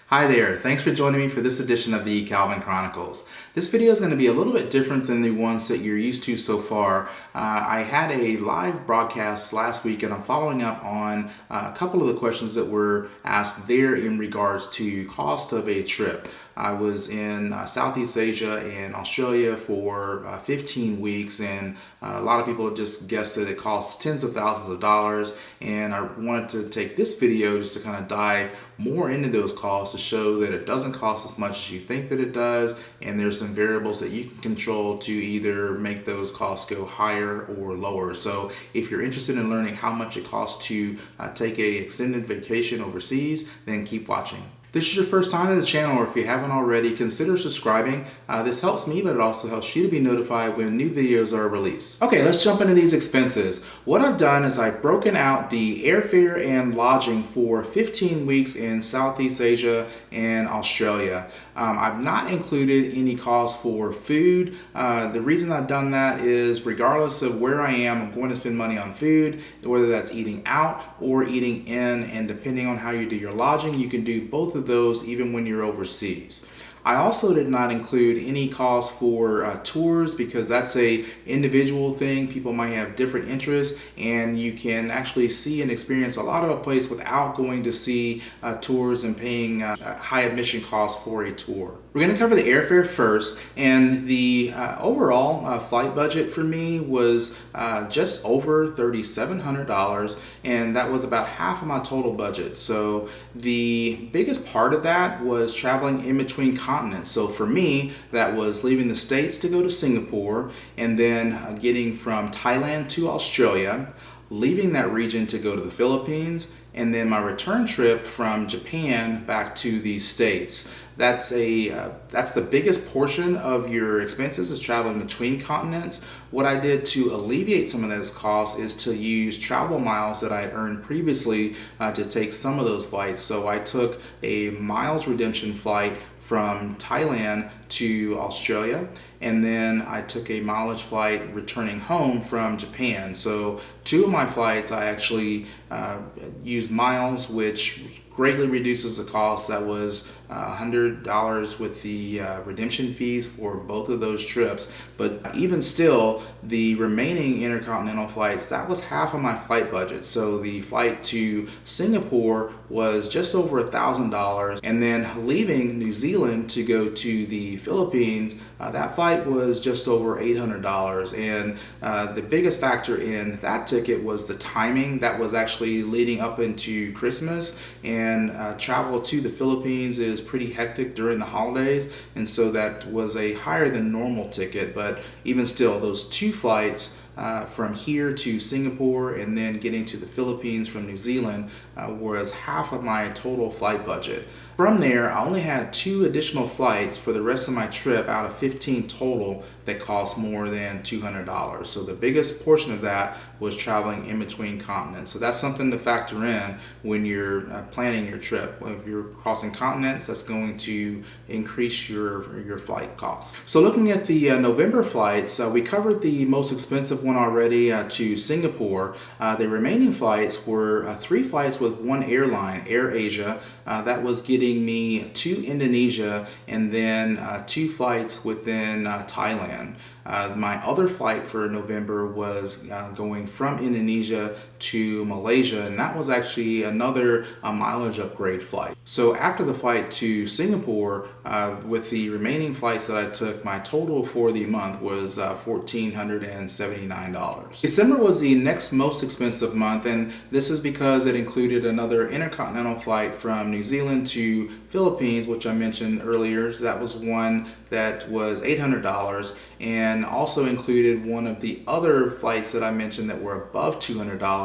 Hi there, thanks for joining me for this edition of the Calvin Chronicles. This video is going to be a little bit different than the ones that you're used to so far. I had a live broadcast last week and I'm following up on a couple of the questions that were asked there in regards to cost of a trip. I was in Southeast Asia and Australia for 15 weeks, and a lot of people just guessed that it costs tens of thousands of dollars, and I wanted to take this video just to kind of dive more into those costs to show that it doesn't cost as much as you think that it does, and there's some variables that you can control to either make those costs go higher or lower. So if you're interested in learning how much it costs to take a extended vacation overseas, then keep watching. If this is your first time to the channel, or if you haven't already, consider subscribing. This helps me, but it also helps you to be notified when new videos are released. Okay, let's jump into these expenses. What I've done is I've broken out the airfare and lodging for 15 weeks in Southeast Asia and Australia. I've not included any cost for food. The reason I've done that is regardless of where I am, I'm going to spend money on food, whether that's eating out or eating in, and depending on how you do your lodging, you can do both of those even when you're overseas. I also did not include any cost for tours, because that's a individual thing. People might have different interests, and you can actually see and experience a lot of a place without going to see tours and paying high admission costs for a tour. We're going to cover the airfare first, and the overall flight budget for me was just over $3,700, and that was about half of my total budget. So the biggest part of that was traveling in between continents. So for me, that was leaving the States to go to Singapore, and then getting from Thailand to Australia, leaving that region to go to the Philippines, and then my return trip from Japan back to the States. That's the biggest portion of your expenses, is traveling between continents. What I did to alleviate some of those costs is to use travel miles that I had earned previously to take some of those flights. So I took a miles redemption flight from Thailand to Australia, and then I took a mileage flight returning home from Japan. So two of my flights I actually used miles, which greatly reduces the cost. That was $100 with the redemption fees for both of those trips. But even still, the remaining intercontinental flights, that was half of my flight budget. So the flight to Singapore was just over $1,000, and then leaving New Zealand to go to the Philippines, that flight was just over $800. And the biggest factor in that ticket was the timing. That was actually leading up into Christmas, and travel to the Philippines is pretty hectic during the holidays, and so that was a higher than normal ticket. But even still, those two flights from here to Singapore and then getting to the Philippines from New Zealand was half of my total flight budget. From there, I only had 2 additional flights for the rest of my trip out of 15 total that cost more than $200. So the biggest portion of that was traveling in between continents. So that's something to factor in when you're planning your trip. If you're crossing continents, that's going to increase your flight costs. So looking at the November flights, we covered the most expensive one already to Singapore. The remaining flights were 3 flights with one airline, AirAsia. That was getting me to Indonesia, and then 2 flights within Thailand. My other flight for November was going from Indonesia to Malaysia, and that was actually another mileage upgrade flight. So after the flight to Singapore, with the remaining flights that I took, my total for the month was $1,479. December was the next most expensive month, and this is because it included another intercontinental flight from New Zealand to Philippines, which I mentioned earlier. So that was one that was $800, and also included one of the other flights that I mentioned that were above $200.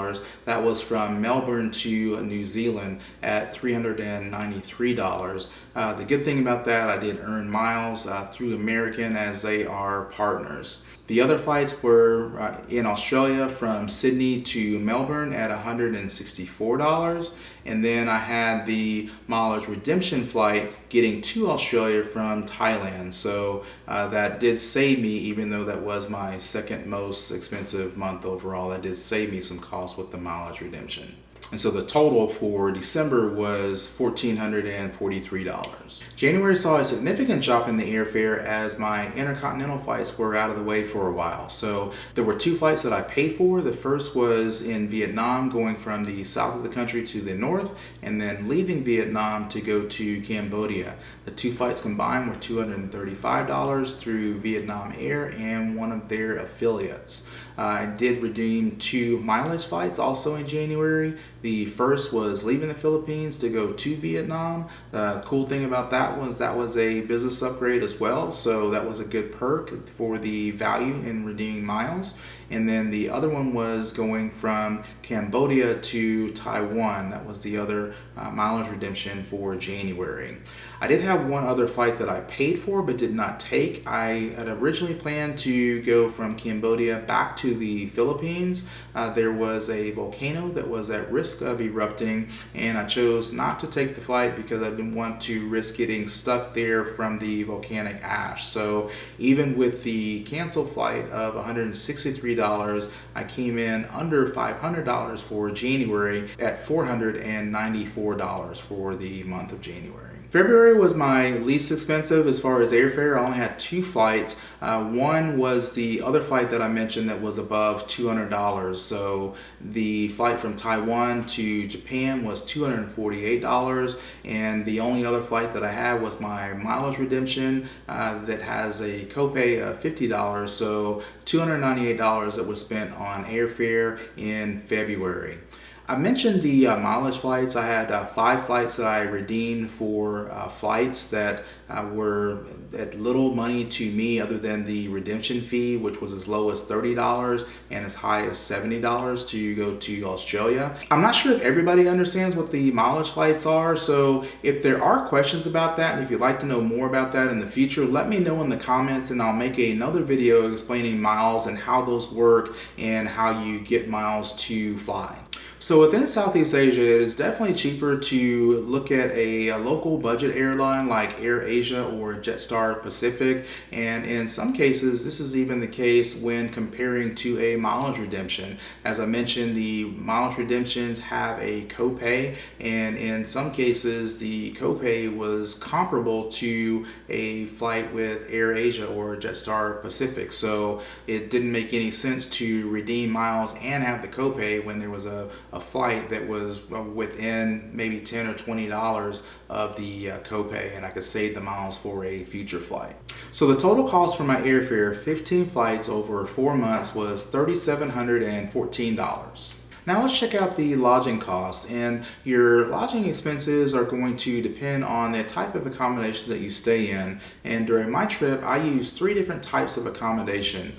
That was from Melbourne to New Zealand at $393. The good thing about that, I did earn miles through American, as they are partners. The other flights were in Australia from Sydney to Melbourne at $164, and then I had the mileage redemption flight getting to Australia from Thailand. So that did save me, even though that was my second most expensive month overall, that did save me some costs with the mileage redemption. And so the total for December was $1,443. January saw a significant drop in the airfare as my intercontinental flights were out of the way for a while. So there were two flights that I paid for. The first was in Vietnam, going from the south of the country to the north, and then leaving Vietnam to go to Cambodia. The two flights combined were $235 through Vietnam Air and one of their affiliates. I did redeem two mileage flights also in January. The first was leaving the Philippines to go to Vietnam. The cool thing about that was a business upgrade as well, so that was a good perk for the value in redeeming miles. And then the other one was going from Cambodia to Taiwan. That was the other mileage redemption for January. I did have one other flight that I paid for but did not take. I had originally planned to go from Cambodia back to the Philippines. There was a volcano that was at risk of erupting, and I chose not to take the flight because I didn't want to risk getting stuck there from the volcanic ash. So even with the canceled flight of $163, I came in under $500 for January at $494 for the month of January. February was my least expensive as far as airfare. I only had two flights. One was the other flight that I mentioned that was above $200. So the flight from Taiwan to Japan was $248, and the only other flight that I had was my mileage redemption that has a copay of $50. So $298 that was spent on airfare in February. I mentioned the mileage flights. I had 5 flights that I redeemed for flights that were at little money to me other than the redemption fee, which was as low as $30 and as high as $70 to go to Australia. I'm not sure if everybody understands what the mileage flights are, so if there are questions about that and if you'd like to know more about that in the future, let me know in the comments and I'll make another video explaining miles and how those work and how you get miles to fly. So within Southeast Asia, it is definitely cheaper to look at a local budget airline like AirAsia or Jetstar Pacific, and in some cases this is even the case when comparing to a mileage redemption. As I mentioned, the mileage redemptions have a copay, and in some cases the copay was comparable to a flight with AirAsia or Jetstar Pacific, so it didn't make any sense to redeem miles and have the copay when there was a flight that was within maybe $10 or $20 of the copay, and I could save the miles for a future flight. So the total cost for my airfare, 15 flights over 4 months, was $3,714. Now let's check out the lodging costs, and your lodging expenses are going to depend on the type of accommodations that you stay in. And during my trip, I used 3 different types of accommodation,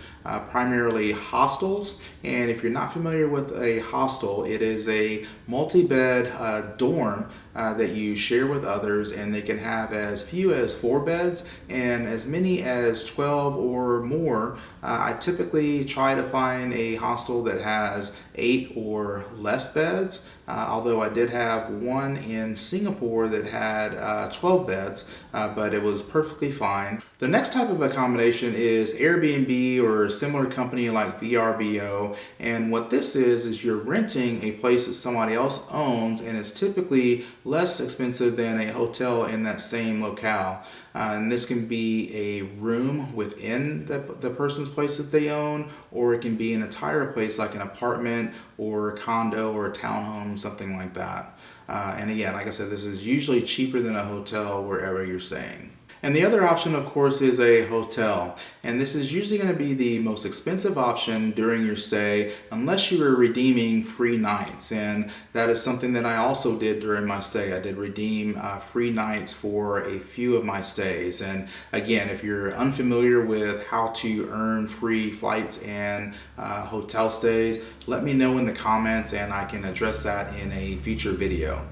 primarily hostels. And if you're not familiar with a hostel, it is a multi-bed dorm that you share with others, and they can have as few as 4 beds and as many as 12 or more. I typically try to find a hostel that has 8 or less beds, although I did have one in Singapore that had 12 beds, but it was perfectly fine. The next type of accommodation is Airbnb or a similar company like VRBO, and what this is you're renting a place that somebody else owns, and it's typically less expensive than a hotel in that same locale. And this can be a room within the person's place that they own, or it can be an entire place like an apartment or a condo or a townhome, something like that. And again, like I said, this is usually cheaper than a hotel wherever you're staying. And the other option, of course, is a hotel. And this is usually going to be the most expensive option during your stay unless you are redeeming free nights. And that is something that I also did during my stay. I did redeem free nights for a few of my stays. And again, if you're unfamiliar with how to earn free flights and hotel stays, let me know in the comments and I can address that in a future video.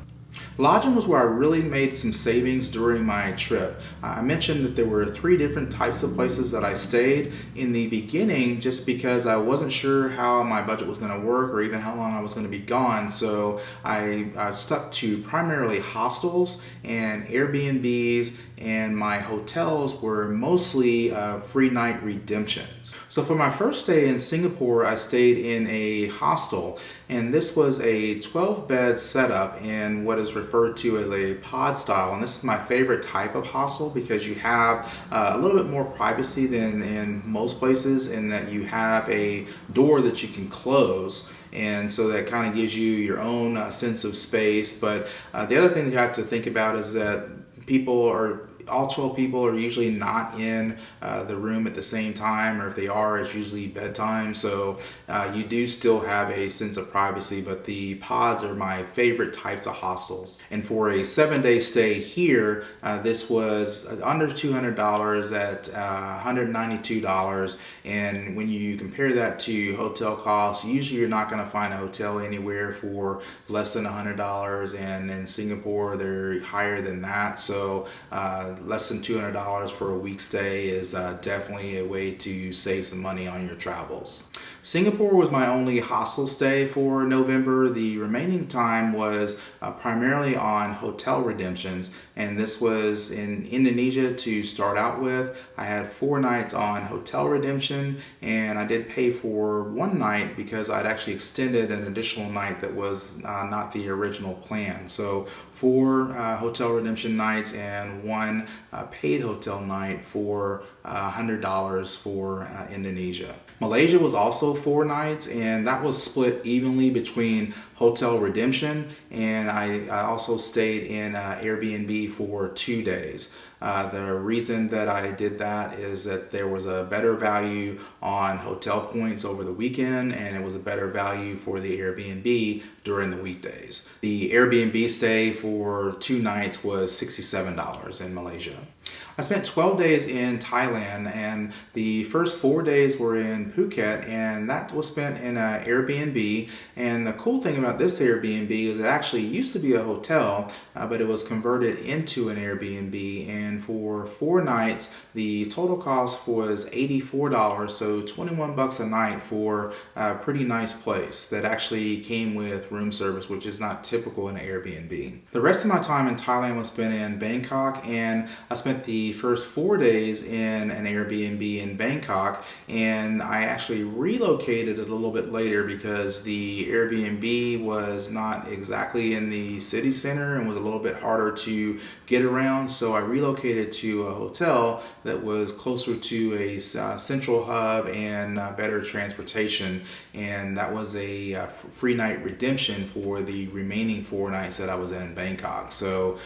Lodging was where I really made some savings during my trip. I mentioned that there were 3 different types of places that I stayed in the beginning just because I wasn't sure how my budget was going to work or even how long I was going to be gone. So I stuck to primarily hostels and Airbnbs, and my hotels were mostly free night redemptions. So for my first stay in Singapore, I stayed in a hostel, and this was a 12-bed setup in what is referred to as a pod style. And this is my favorite type of hostel because you have a little bit more privacy than in most places, in that you have a door that you can close, and so that kind of gives you your own sense of space. But the other thing that you have to think about is that all 12 people are usually not in the room at the same time, or if they are, it's usually bedtime. So you do still have a sense of privacy, but the pods are my favorite types of hostels. And for a 7-day stay here, this was under $200 at $192. And when you compare that to hotel costs, usually you're not going to find a hotel anywhere for less than $100. And in Singapore, they're higher than that. So less than $200 for a week stay is definitely a way to save some money on your travels. Singapore was my only hostel stay for November. The remaining time was primarily on hotel redemptions, and this was in Indonesia to start out with. I had 4 nights on hotel redemption, and I did pay for 1 night because I'd actually extended an additional night that was not the original plan. So 4 hotel redemption nights and 1 paid hotel night for $100 for Indonesia. Malaysia was also 4 nights, and that was split evenly between hotel redemption, and I also stayed in Airbnb for 2 days. The reason that I did that is that there was a better value on hotel points over the weekend, and it was a better value for the Airbnb during the weekdays. The Airbnb stay for 2 nights was $67 in Malaysia. I spent 12 days in Thailand, and the first 4 days were in Phuket, and that was spent in an Airbnb. And the cool thing about this Airbnb is it actually used to be a hotel, but it was converted into an Airbnb. And for 4 nights, the total cost was $84, so $21 a night for a pretty nice place that actually came with room service, which is not typical in an Airbnb. The rest of my time in Thailand was spent in Bangkok, and I spent the first 4 days in an Airbnb in Bangkok, and I actually relocated a little bit later because the Airbnb was not exactly in the city center and was a little bit harder to get around, so I relocated to a hotel that was closer to a central hub and better transportation, and that was a free night redemption for the remaining 4 nights that I was in Bangkok. So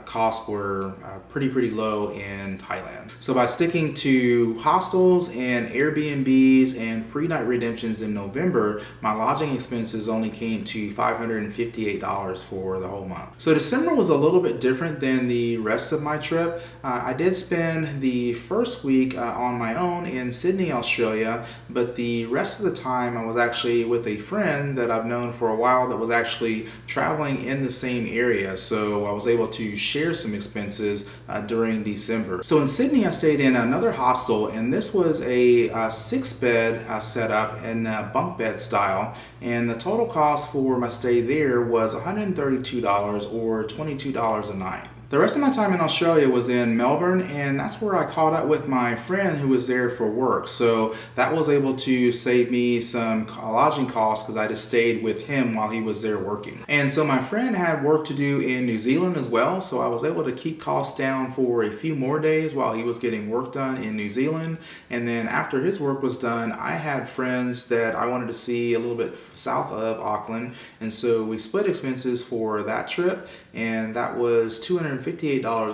costs were pretty low in Thailand. So by sticking to hostels and Airbnbs and free night redemptions in November, my lodging expenses only came to $558 for the whole month. So December was a little bit different than the rest of my trip. I did spend the first week on my own in Sydney, Australia, but the rest of the time I was actually with a friend that I've known for a while that was actually traveling in the same area. So I was able to share some expenses during December. So in Sydney, I stayed in another hostel, and this was a 6-bed setup in bunk bed style, and the total cost for my stay there was $132 or $22 a night. The rest of my time in Australia was in Melbourne, and that's where I caught up with my friend who was there for work. So that was able to save me some lodging costs because I just stayed with him while he was there working. And so my friend had work to do in New Zealand as well, so I was able to keep costs down for a few more days while he was getting work done in New Zealand. And then after his work was done, I had friends that I wanted to see a little bit south of Auckland, and so we split expenses for that trip, and that was $258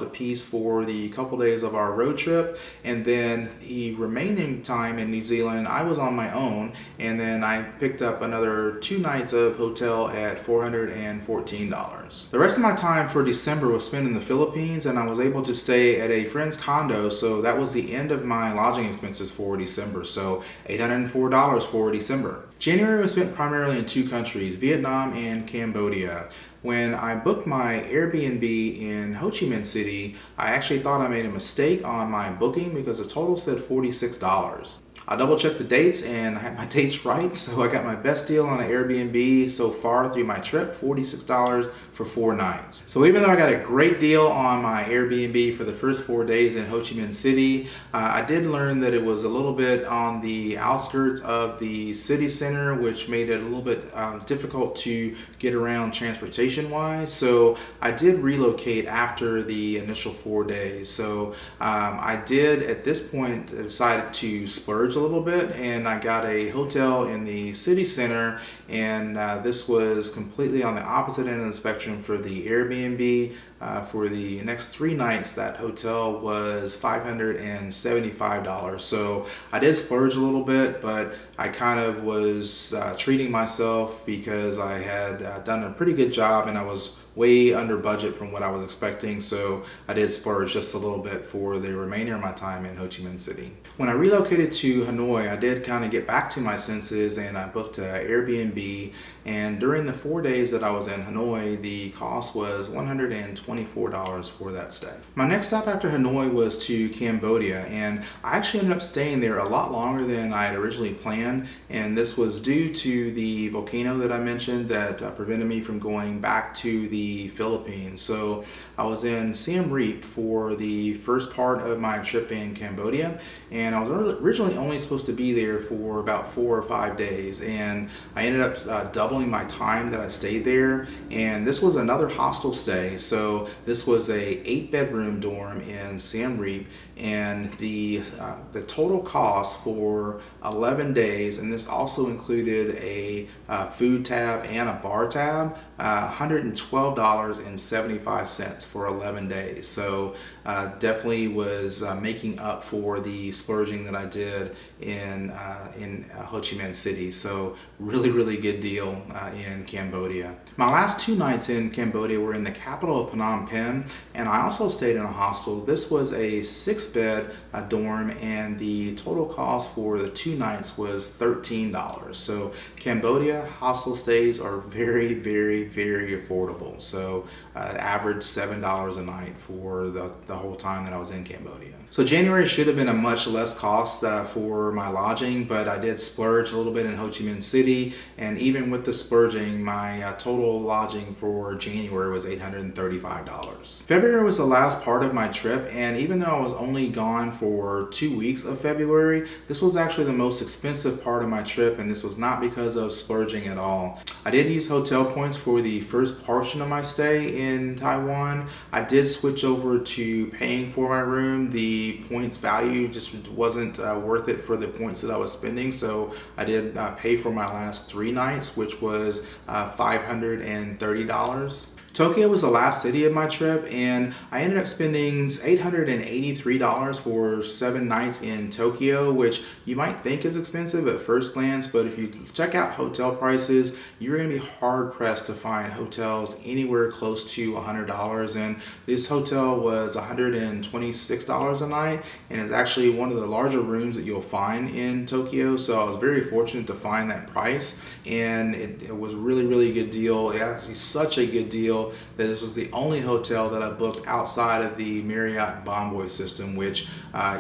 a piece for the couple days of our road trip. And then the remaining time in New Zealand, I was on my own, and then I picked up another 2 nights of hotel at $414. The rest of my time for December was spent in the Philippines, and I was able to stay at a friend's condo, so that was the end of my lodging expenses for December, so $804 for December. January was spent primarily in 2 countries, Vietnam and Cambodia. When I booked my Airbnb in Ho Chi Minh City, I actually thought I made a mistake on my booking because the total said $46. I double checked the dates and I had my dates right, so I got my best deal on an Airbnb so far through my trip, $46 for 4 nights. So even though I got a great deal on my Airbnb for the first 4 days in Ho Chi Minh City, I did learn that it was a little bit on the outskirts of the city center, which made it a little bit difficult to get around transportation wise. So I did relocate after the initial 4 days. So I did at this point decided to splurge a little bit, and I got a hotel in the city center, and this was completely on the opposite end of the spectrum for the Airbnb. For the next 3 nights, that hotel was $575. So I did splurge a little bit, but I kind of was treating myself because I had done a pretty good job and I was way under budget from what I was expecting, so I did splurge just a little bit for the remainder of my time in Ho Chi Minh City. When I relocated to Hanoi, I did kind of get back to my senses and I booked an Airbnb, and during the 4 days that I was in Hanoi, the cost was $124 for that stay. My next stop after Hanoi was to Cambodia, and I actually ended up staying there a lot longer than I had originally planned, and this was due to the volcano that I mentioned that prevented me from going back to the Philippines. So I was in Siem Reap for the first part of my trip in Cambodia, and I was originally only supposed to be there for about 4 or 5 days, and I ended up doubling my time that I stayed there. And this was another hostel stay, so this was a 8-bedroom dorm in Siem Reap, and the total cost for 11 days, and this also included a food tab and a bar tab, $112.75 for 11 days. So definitely was making up for the splurging that I did in Ho Chi Minh City. So really good deal in Cambodia. My last 2 nights in Cambodia were in the capital of Phnom Penh, and I also stayed in a hostel. This was a 6-bed dorm, and the total cost for the 2 nights was $13. So Cambodia hostel stays are very affordable. So average $7 a night for the whole time that I was in Cambodia. So January should have been a much less cost for my lodging, but I did splurge a little bit in Ho Chi Minh City, and even with the splurging, my total lodging for January was $835. February was the last part of my trip, and even though I was only gone for 2 weeks of February, this was actually the most expensive part of my trip, and this was not because of splurging at all. I did use hotel points for the first portion of my stay in Taiwan. I did switch over to paying for my room. The points value just wasn't worth it for the points that I was spending, so I did pay for my last 3 nights, which was $530. Tokyo was the last city of my trip, and I ended up spending $883 for 7 nights in Tokyo, which you might think is expensive at first glance, but if you check out hotel prices, you're going to be hard pressed to find hotels anywhere close to $100, and this hotel was $126 a night, and it's actually one of the larger rooms that you'll find in Tokyo, so I was very fortunate to find that price, and it was a really good deal. It actually such a good deal that this was the only hotel that I booked outside of the Marriott Bonvoy system, which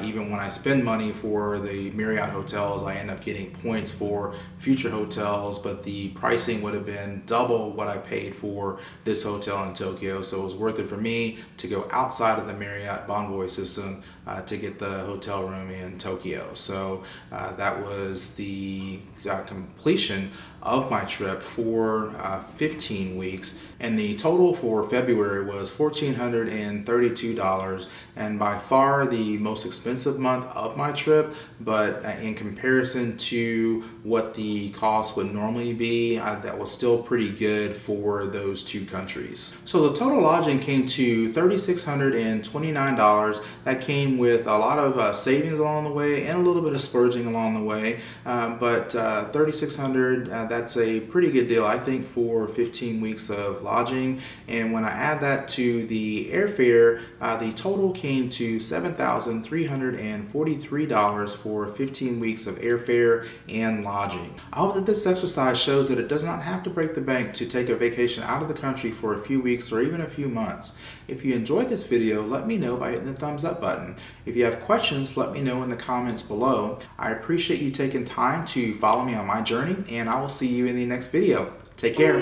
even when I spend money for the Marriott hotels, I end up getting points for future hotels, but the pricing would have been double what I paid for this hotel in Tokyo, so it was worth it for me to go outside of the Marriott Bonvoy system to get the hotel room in Tokyo. So that was the completion of my trip for 15 weeks, and the total for February was $1,432, and by far the most expensive month of my trip, but in comparison to what the cost would normally be, that was still pretty good for those 2 countries. So the total lodging came to $3,629. That came with a lot of savings along the way and a little bit of splurging along the way, but $3,600, that's a pretty good deal, I think, for 15 weeks of lodging. And when I add that to the airfare, the total came to $7,343 for 15 weeks of airfare and lodging. I hope that this exercise shows that it does not have to break the bank to take a vacation out of the country for a few weeks or even a few months. If you enjoyed this video, let me know by hitting the thumbs up button. If you have questions, let me know in the comments below. I appreciate you taking time to follow me on my journey, and I will see you in the next video. Take care.